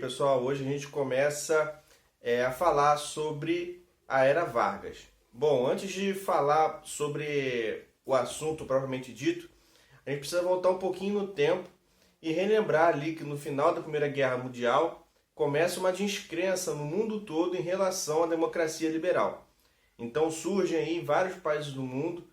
pessoal, hoje a gente começa a falar sobre a Era Vargas. Bom, antes de falar sobre o assunto propriamente dito, a gente precisa voltar um pouquinho no tempo e relembrar ali que no final da Primeira Guerra Mundial começa uma descrença no mundo todo em relação à democracia liberal. Então surgem aí em vários países do mundo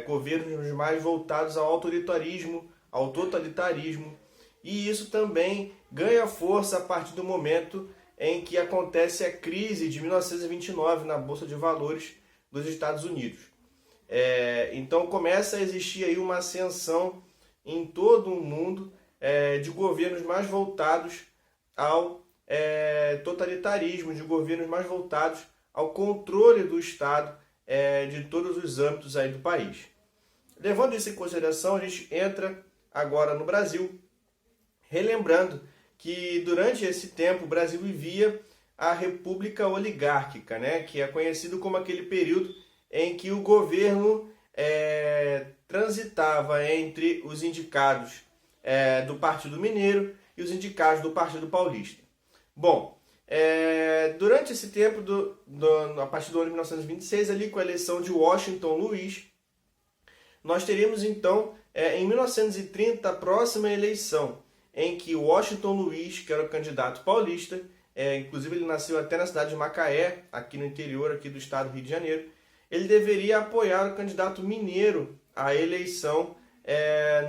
governos mais voltados ao autoritarismo, ao totalitarismo, e isso também ganha força a partir do momento em que acontece a crise de 1929 na Bolsa de Valores dos Estados Unidos. Então começa a existir aí uma ascensão em todo o mundo de governos mais voltados ao totalitarismo, de governos mais voltados ao controle do Estado de todos os âmbitos aí do país. Levando isso em consideração, a gente entra agora no Brasil, relembrando que durante esse tempo o Brasil vivia a República Oligárquica, né? Que é conhecido como aquele período em que o governo transitava entre os indicados do Partido Mineiro e os indicados do Partido Paulista. Bom, durante esse tempo, a partir do ano de 1926, ali com a eleição de Washington Luiz, nós teríamos então, em 1930, a próxima eleição, em que Washington Luiz, que era o candidato paulista, inclusive ele nasceu até na cidade de Macaé, aqui no interior aqui do estado do Rio de Janeiro, ele deveria apoiar o candidato mineiro à eleição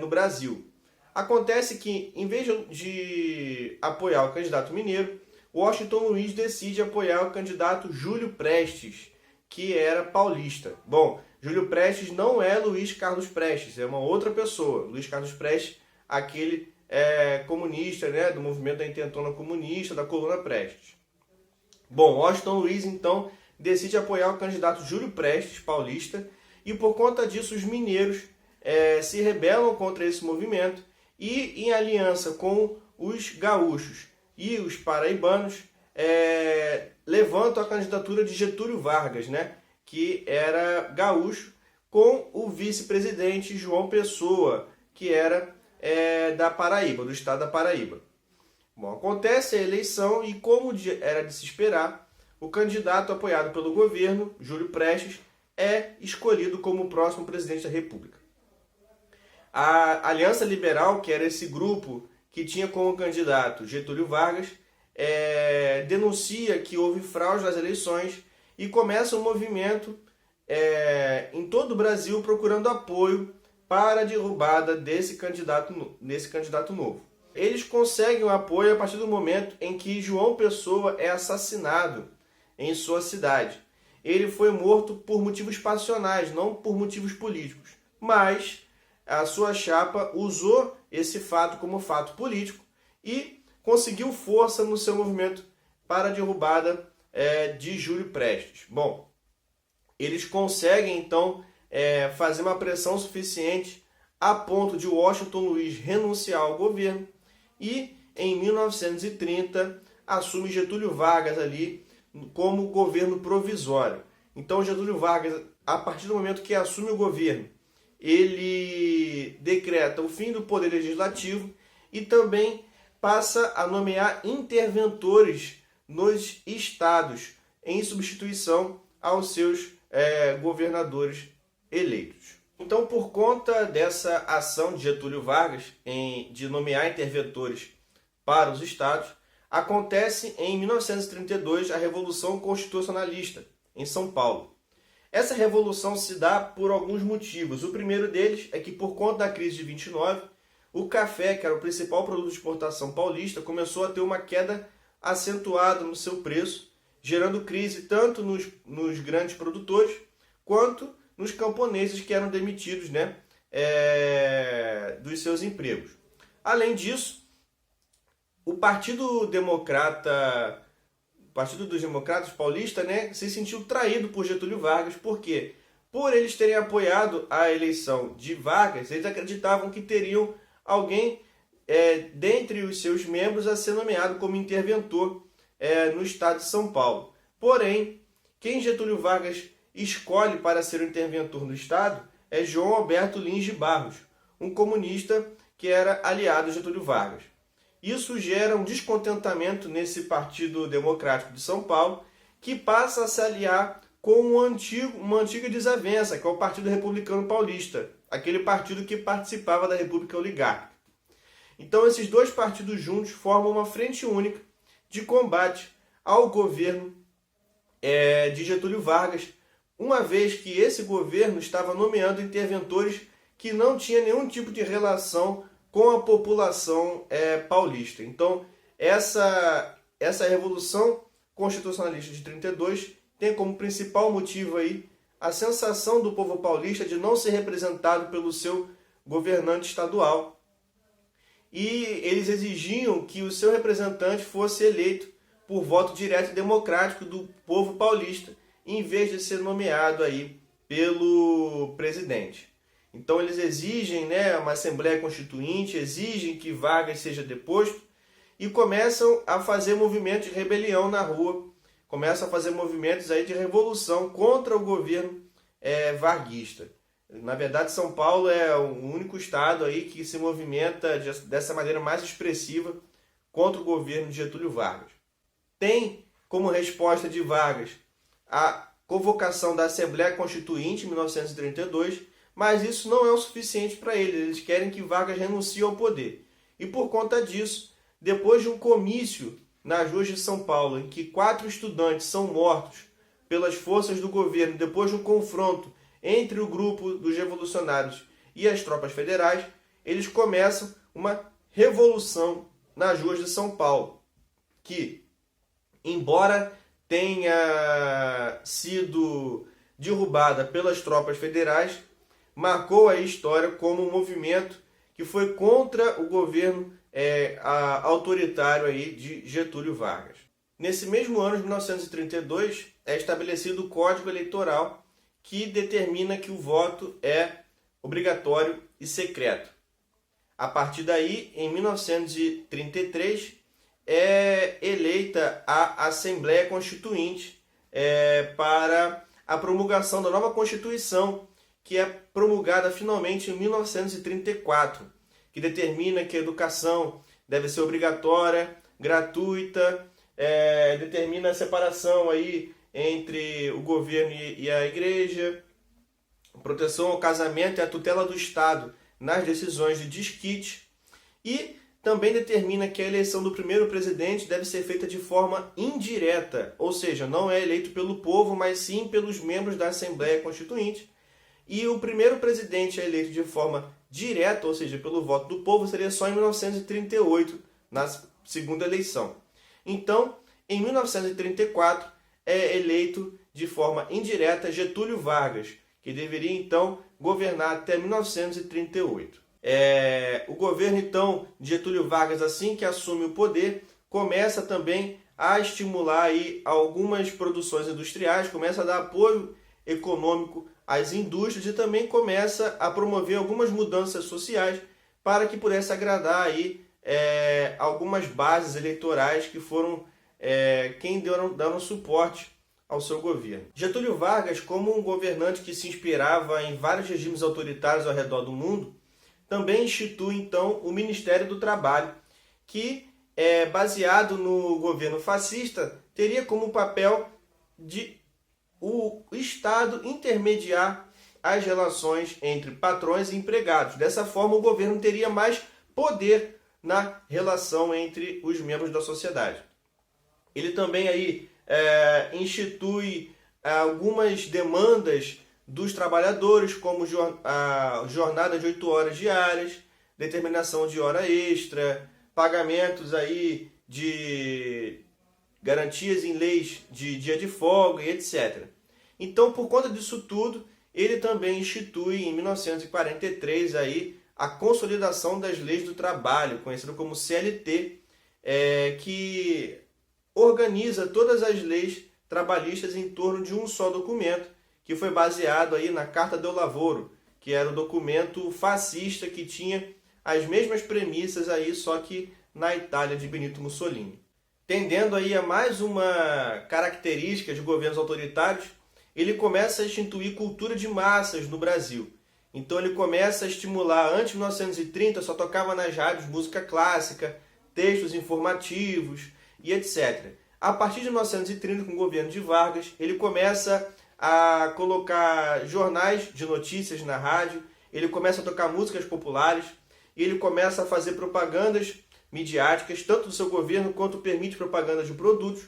no Brasil. Acontece que, em vez de apoiar o candidato mineiro, Washington Luiz decide apoiar o candidato Júlio Prestes, que era paulista. Bom, Júlio Prestes não é Luiz Carlos Prestes, é uma outra pessoa. Luiz Carlos Prestes, aquele comunista, né, do movimento da Intentona Comunista, da Coluna Prestes. Bom, Washington Luiz, então, decide apoiar o candidato Júlio Prestes, paulista, e por conta disso os mineiros se rebelam contra esse movimento e, em aliança com os gaúchos e os paraibanos, levantam a candidatura de Getúlio Vargas, né, que era gaúcho, com o vice-presidente João Pessoa, que era da Paraíba, do estado da Paraíba. Bom, acontece a eleição e, como era de se esperar, o candidato apoiado pelo governo, Júlio Prestes, é escolhido como o próximo presidente da República. A Aliança Liberal, que era esse grupo que tinha como candidato Getúlio Vargas, denuncia que houve fraude nas eleições e começa um movimento em todo o Brasil procurando apoio para a derrubada desse candidato novo. Eles conseguem o apoio a partir do momento em que João Pessoa é assassinado em sua cidade. Ele foi morto por motivos passionais, não por motivos políticos. Mas a sua chapa usou esse fato como fato político e conseguiu força no seu movimento para a derrubada de Júlio Prestes. Bom, eles conseguem então fazer uma pressão suficiente a ponto de Washington Luiz renunciar ao governo e, em 1930, assume Getúlio Vargas ali como governo provisório. Então, Getúlio Vargas, a partir do momento que assume o governo, ele decreta o fim do poder legislativo e também passa a nomear interventores nos estados, em substituição aos seus governadores eleitos. Então, por conta dessa ação de Getúlio Vargas de nomear interventores para os estados, acontece em 1932 a Revolução Constitucionalista, em São Paulo. Essa revolução se dá por alguns motivos. O primeiro deles é que, por conta da crise de 29, o café, que era o principal produto de exportação paulista, começou a ter uma queda acentuada no seu preço, gerando crise tanto nos grandes produtores quanto nos camponeses que eram demitidos, né, dos seus empregos. Além disso, o Partido dos Democratas paulista, né, se sentiu traído por Getúlio Vargas, porque, por eles terem apoiado a eleição de Vargas, eles acreditavam que teriam alguém dentre os seus membros a ser nomeado como interventor no estado de São Paulo. Porém, quem Getúlio Vargas escolhe para ser o interventor no estado é João Alberto Lins de Barros, um comunista que era aliado a Getúlio Vargas. Isso gera um descontentamento nesse Partido Democrático de São Paulo, que passa a se aliar com uma antiga desavença, que é o Partido Republicano Paulista, aquele partido que participava da República Oligárquica. Então esses dois partidos juntos formam uma frente única de combate ao governo de Getúlio Vargas, uma vez que esse governo estava nomeando interventores que não tinham nenhum tipo de relação com a população paulista. Então essa Revolução Constitucionalista de 32 tem como principal motivo aí a sensação do povo paulista de não ser representado pelo seu governante estadual. E eles exigiam que o seu representante fosse eleito por voto direto e democrático do povo paulista, em vez de ser nomeado aí pelo presidente. Então eles exigem, uma Assembleia Constituinte, exigem que Vargas seja deposto e começam a fazer movimentos de rebelião na rua, começam a fazer movimentos aí de revolução contra o governo varguista. Na verdade, São Paulo é o único estado aí que se movimenta dessa maneira mais expressiva contra o governo de Getúlio Vargas. Tem como resposta de Vargas a convocação da Assembleia Constituinte em 1932, mas isso não é o suficiente para eles. Eles querem que Vargas renuncie ao poder. E por conta disso, depois de um comício nas ruas de São Paulo, em que 4 estudantes são mortos pelas forças do governo, depois de um confronto entre o grupo dos revolucionários e as tropas federais, eles começam uma revolução nas ruas de São Paulo, que, embora tenha sido derrubada pelas tropas federais, marcou a história como um movimento que foi contra o governo autoritário aí de Getúlio Vargas. Nesse mesmo ano de 1932, é estabelecido o Código Eleitoral, que determina que o voto é obrigatório e secreto. A partir daí, em 1933, é eleita a Assembleia Constituinte para a promulgação da nova Constituição, que é promulgada finalmente em 1934, que determina que a educação deve ser obrigatória, gratuita, determina a separação aí entre o governo e a igreja, proteção ao casamento e a tutela do Estado nas decisões de desquite, e também determina que a eleição do primeiro presidente deve ser feita de forma indireta, ou seja, não é eleito pelo povo, mas sim pelos membros da Assembleia Constituinte. E o primeiro presidente é eleito de forma direta, ou seja, pelo voto do povo, seria só em 1938, na segunda eleição. Então, em 1934, é eleito de forma indireta Getúlio Vargas, que deveria então governar até 1938. O governo então de Getúlio Vargas, assim que assume o poder, começa também a estimular aí algumas produções industriais, começa a dar apoio econômico às indústrias e também começa a promover algumas mudanças sociais para que pudesse agradar aí algumas bases eleitorais que foram quem deram suporte ao seu governo. Getúlio Vargas, como um governante que se inspirava em vários regimes autoritários ao redor do mundo, também institui então o Ministério do Trabalho, que, baseado no governo fascista, teria como papel de o Estado intermediar as relações entre patrões e empregados. Dessa forma, o governo teria mais poder na relação entre os membros da sociedade. Ele também aí institui algumas demandas dos trabalhadores, como a jornada de 8 horas diárias, determinação de hora extra, pagamentos aí de garantias em leis de dia de folga e etc. Então, por conta disso tudo, ele também institui em 1943 aí a consolidação das leis do trabalho, conhecida como CLT, que organiza todas as leis trabalhistas em torno de um só documento, que foi baseado aí na Carta do Lavoro, que era o documento fascista que tinha as mesmas premissas aí, só que na Itália de Benito Mussolini. Tendendo aí a mais uma característica de governos autoritários, ele começa a instituir cultura de massas no Brasil. Então ele começa a estimular, antes de 1930 só tocava nas rádios música clássica, textos informativos e etc. A partir de 1930, com o governo de Vargas, ele começa a colocar jornais de notícias na rádio, ele começa a tocar músicas populares, e ele começa a fazer propagandas midiáticas, tanto do seu governo quanto permite propaganda de produtos.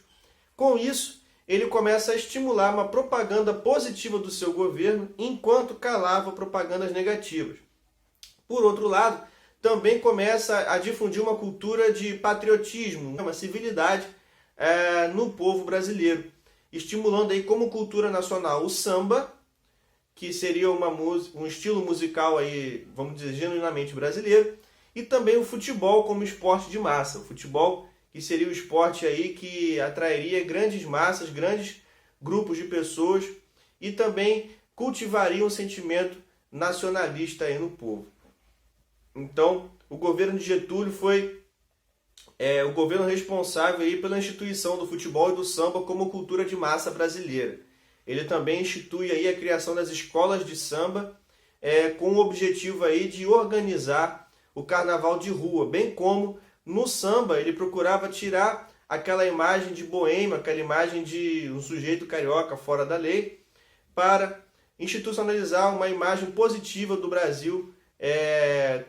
Com isso, ele começa a estimular uma propaganda positiva do seu governo, enquanto calava propagandas negativas. Por outro lado, também começa a difundir uma cultura de patriotismo, uma civilidade no povo brasileiro, estimulando aí como cultura nacional o samba, que seria um estilo musical aí, vamos dizer, genuinamente brasileiro, e também o futebol como esporte de massa. O futebol que seria o esporte aí que atrairia grandes massas, grandes grupos de pessoas e também cultivaria um sentimento nacionalista aí no povo. Então, o governo de Getúlio foi o governo responsável aí pela instituição do futebol e do samba como cultura de massa brasileira. Ele também institui aí a criação das escolas de samba com o objetivo aí de organizar o carnaval de rua, bem como no samba ele procurava tirar aquela imagem de boêmio, aquela imagem de um sujeito carioca fora da lei, para institucionalizar uma imagem positiva do Brasil,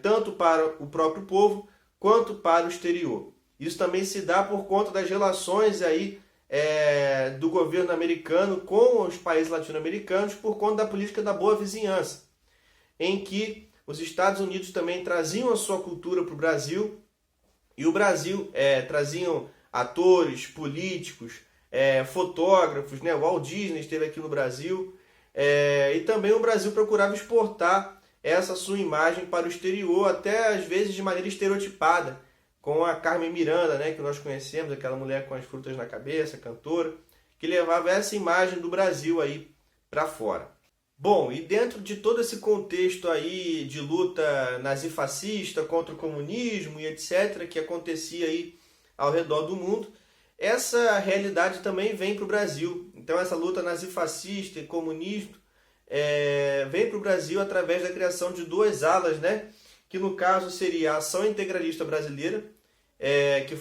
tanto para o próprio povo quanto para o exterior. Isso também se dá por conta das relações aí do governo americano com os países latino-americanos, por conta da política da boa vizinhança, em que os Estados Unidos também traziam a sua cultura para o Brasil, e o Brasil traziam atores, políticos, fotógrafos, né? O Walt Disney esteve aqui no Brasil, e também o Brasil procurava exportar essa sua imagem para o exterior, até às vezes de maneira estereotipada, com a Carmen Miranda, né, que nós conhecemos, aquela mulher com as frutas na cabeça, cantora, que levava essa imagem do Brasil aí para fora. Bom, e dentro de todo esse contexto aí de luta nazifascista contra o comunismo e etc., que acontecia aí ao redor do mundo, essa realidade também vem para o Brasil. Então essa luta nazifascista e comunismo vem para o Brasil através da criação de duas alas, né? Que no caso seria a Ação Integralista Brasileira, que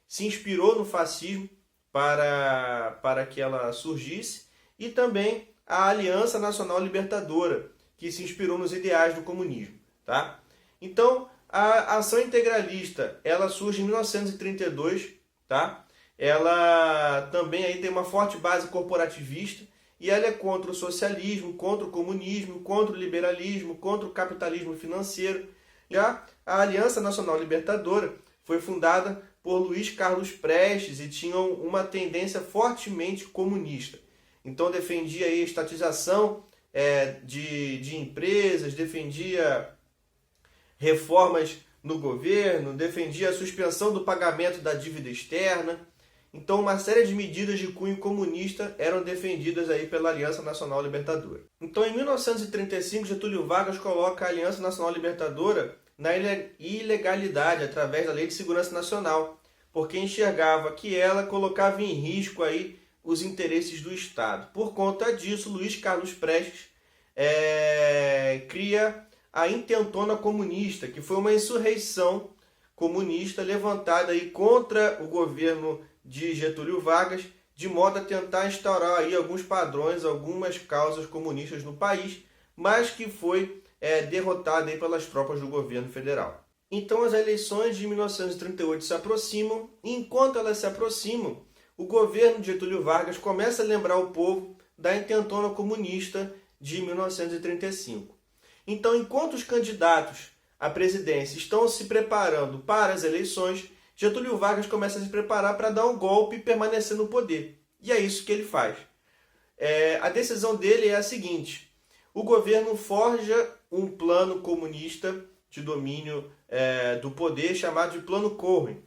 se inspirou no fascismo para que ela surgisse, e também a Aliança Nacional Libertadora, que se inspirou nos ideais do comunismo. Tá? Então, a Ação Integralista ela surge em 1932, tá? Ela também aí tem uma forte base corporativista, e ela é contra o socialismo, contra o comunismo, contra o liberalismo, contra o capitalismo financeiro. Já a Aliança Nacional Libertadora foi fundada por Luiz Carlos Prestes e tinham uma tendência fortemente comunista. Então defendia aí a estatização de empresas, defendia reformas no governo, defendia a suspensão do pagamento da dívida externa. Então uma série de medidas de cunho comunista eram defendidas aí pela Aliança Nacional Libertadora. Então em 1935 Getúlio Vargas coloca a Aliança Nacional Libertadora na ilegalidade através da Lei de Segurança Nacional, porque enxergava que ela colocava em risco aí os interesses do Estado. Por conta disso, Luiz Carlos Prestes cria a Intentona Comunista, que foi uma insurreição comunista levantada aí contra o governo de Getúlio Vargas, de modo a tentar instaurar aí alguns padrões, algumas causas comunistas no país, mas que foi derrotada aí pelas tropas do governo federal. Então as eleições de 1938 se aproximam, e enquanto elas se aproximam, o governo de Getúlio Vargas começa a lembrar o povo da Intentona Comunista de 1935. Então, enquanto os candidatos à presidência estão se preparando para as eleições, Getúlio Vargas começa a se preparar para dar um golpe e permanecer no poder. E é isso que ele faz. A decisão dele é a seguinte: o governo forja um plano comunista de domínio do poder chamado de Plano Cohen.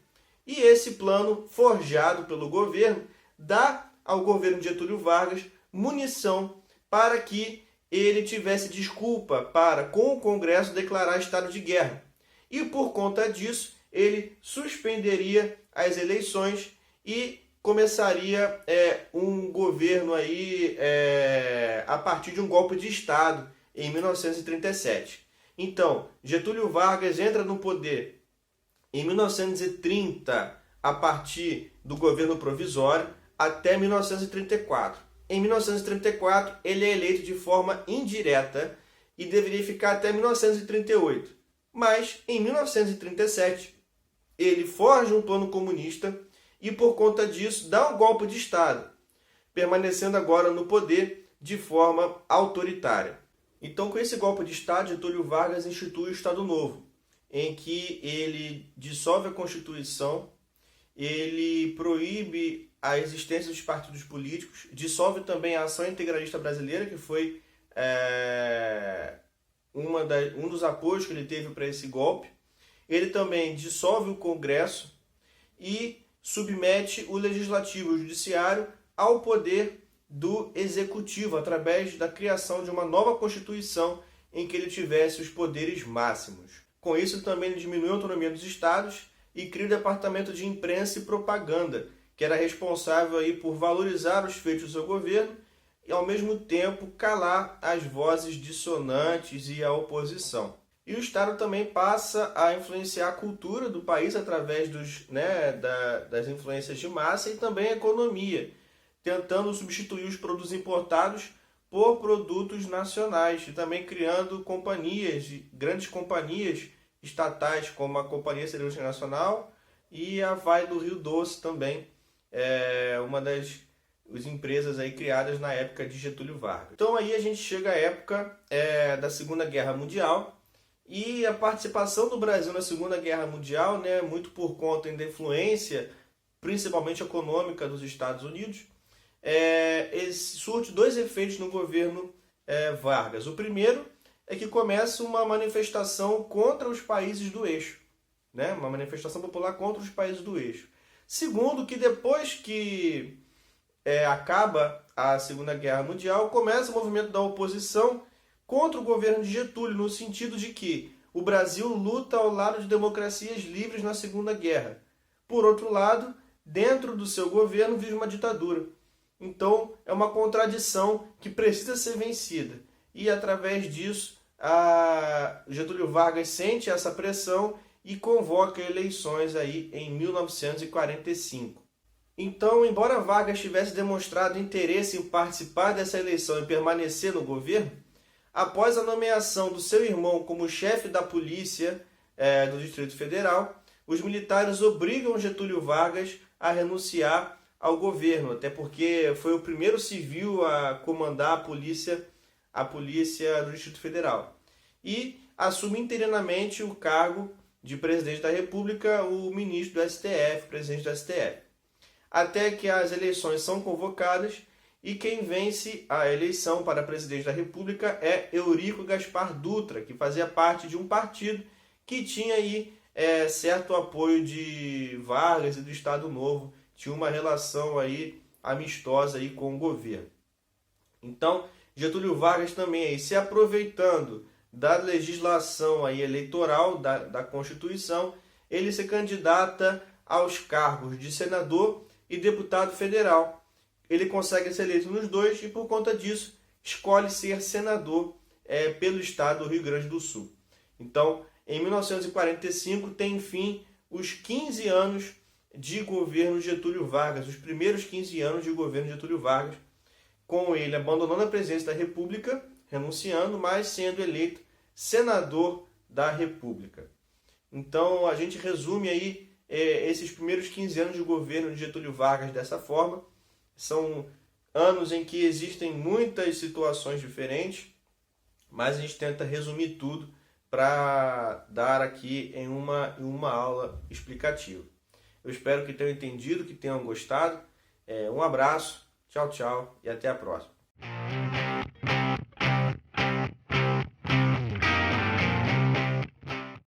E esse plano, forjado pelo governo, dá ao governo de Getúlio Vargas munição para que ele tivesse desculpa para, com o Congresso, declarar estado de guerra. E por conta disso, ele suspenderia as eleições e começaria um governo aí, a partir de um golpe de Estado em 1937. Então, Getúlio Vargas entra no poder em 1930, a partir do governo provisório, até 1934. Em 1934, ele é eleito de forma indireta e deveria ficar até 1938. Mas, em 1937, ele forja um plano comunista e, por conta disso, dá um golpe de Estado, permanecendo agora no poder de forma autoritária. Então, com esse golpe de Estado, Getúlio Vargas institui o Estado Novo, em que ele dissolve a Constituição, ele proíbe a existência dos partidos políticos, dissolve também a Ação Integralista Brasileira, que foi um dos apoios que ele teve para esse golpe. Ele também dissolve o Congresso e submete o Legislativo e o Judiciário ao poder do Executivo, através da criação de uma nova Constituição em que ele tivesse os poderes máximos. Com isso, também ele diminui a autonomia dos estados e cria o Departamento de Imprensa e Propaganda, que era responsável aí por valorizar os feitos do seu governo e, ao mesmo tempo, calar as vozes dissonantes e a oposição. E o Estado também passa a influenciar a cultura do país através das influências de massa e também a economia, tentando substituir os produtos importados por produtos nacionais e também criando grandes companhias estatais, como a Companhia Siderúrgica Nacional e a Vale do Rio Doce também, uma das empresas aí criadas na época de Getúlio Vargas. Então aí a gente chega à época da Segunda Guerra Mundial, e a participação do Brasil na Segunda Guerra Mundial, muito por conta da influência, principalmente econômica, dos Estados Unidos, surte dois efeitos no governo Vargas. O primeiro é que começa uma manifestação contra os países do eixo, uma manifestação popular contra os países do eixo. Segundo, que depois que acaba a Segunda Guerra Mundial, começa o movimento da oposição contra o governo de Getúlio, no sentido de que o Brasil luta ao lado de democracias livres na Segunda Guerra. Por outro lado, dentro do seu governo vive uma ditadura. Então, é uma contradição que precisa ser vencida. E, através disso, Getúlio Vargas sente essa pressão e convoca eleições aí em 1945. Então, embora Vargas tivesse demonstrado interesse em participar dessa eleição e permanecer no governo, após a nomeação do seu irmão como chefe da polícia do Distrito Federal, os militares obrigam Getúlio Vargas a renunciar ao governo, até porque foi o primeiro civil a comandar a polícia do Distrito Federal. E assume interinamente o cargo de presidente da República o ministro do STF, presidente do STF. Até que as eleições são convocadas e quem vence a eleição para presidente da República é Eurico Gaspar Dutra, que fazia parte de um partido que tinha aí certo apoio de Vargas e do Estado Novo, tinha uma relação aí amistosa aí com o governo. Então, Getúlio Vargas também aí, se aproveitando da legislação aí eleitoral, da Constituição, ele se candidata aos cargos de senador e deputado federal. Ele consegue ser eleito nos dois e, por conta disso, escolhe ser senador pelo estado do Rio Grande do Sul. Então, em 1945, tem fim os 15 anos de governo Getúlio Vargas, os primeiros 15 anos de governo Getúlio Vargas, com ele abandonando a presidência da República, renunciando, mas sendo eleito senador da República. Então, a gente resume aí esses primeiros 15 anos de governo de Getúlio Vargas dessa forma. São anos em que existem muitas situações diferentes, mas a gente tenta resumir tudo para dar aqui em uma aula explicativa. Eu espero que tenham entendido, que tenham gostado. Um abraço, tchau, tchau e até a próxima.